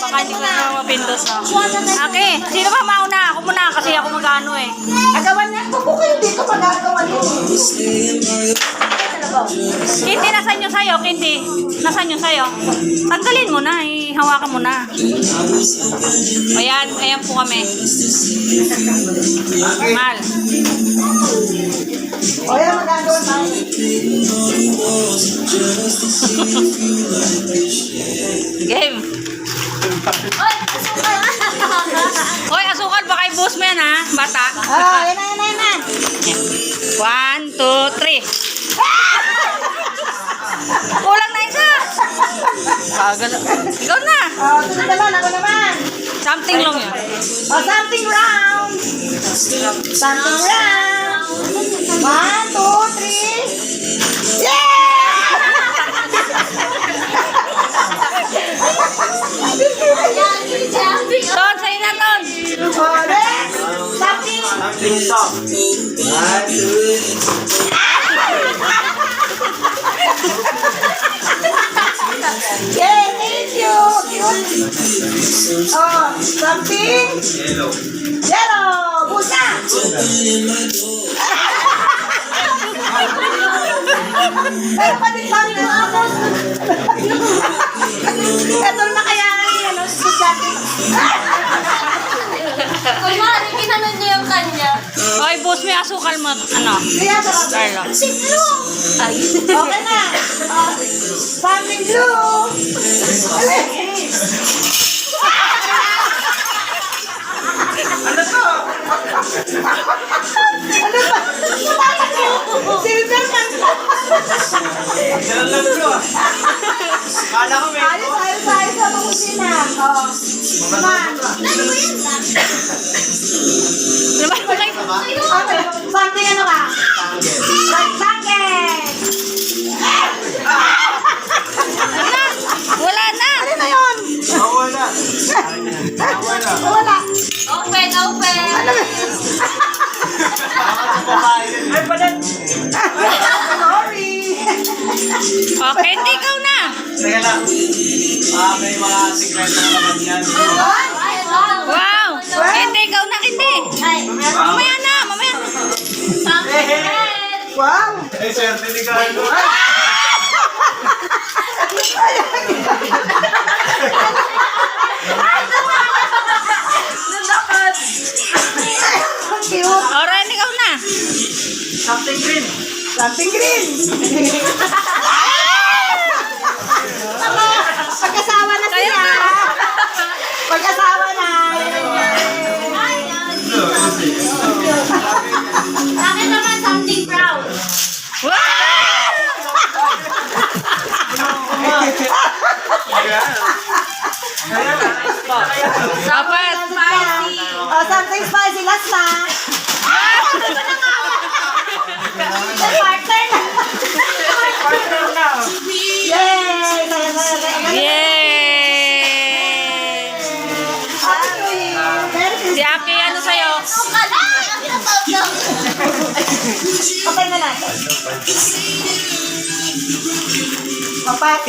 baka hindi ko na mapindos, no? Okay, sino ba mauna? Ako muna kasi ako mag-ano eh. Agawan niya. Kung kayo hindi ka magagawa yun. Kinti, nasan yung sayo? Kinti, nasan yung sayo? Tanggalin mo na, ihawakan mo na. Ayan, ayan po kami. Mal. O yan, magagawa tayo. Game. Hoy, asukal, baka i-boost mo yan ha, bata. Oh, yan na, yan na, yan na. 1, 2, 3. Kulang na isa. Bagal. Ikaw na. Oh, sunod naman, ako naman. Something long yun. Oh, something round. Something round. 1, 2, 3. Ton, sa'yo na, Ton. Oh, next. Something. Something soft. 1, 2, Yeah, thank you. Cute. Oh, something. yellow. Yellow. Busa. Pero pa din lang na ako. Ito na kaya ano, si Jackie. Kunwari, kinanon niya yung kanya. Hoy, boost mo yung asukal mo. Ano? Kaya ba? Carlo. Si Blue! Ay. Okay na. Oh, something blue. Ano to? Ano ba? Silver man. Ganun lang to. Kala ko may Ayos, ayos, ayos sa mga kusina. Oh. Man. Ano ba yan? Okay. Something ano ka? Blanket. Wala na. Ano na yun? wala. Wala. Wala. Open, open! Ano ba? Ay, pala. Sorry. Okay, hindi ikaw na. Teka lang. May mga secret na naman yan. Ay, wow! Wow. Hindi, ikaw na, hindi. Ay, Mamaya na, mamaya na. something red! Wow. Eh, swerte ni Carlo. Cute. Alright, ikaw na. Something green. Something green. Pagkasawa na sila. Pagkasawa na. Sa akin naman, something brown. Dapat. Oh, something spicy. Last na. Partner na. Partner na. Yay! Saya, saya, saya. Yay! Si Aki, ano sa'yo? Patay na natin. Papat.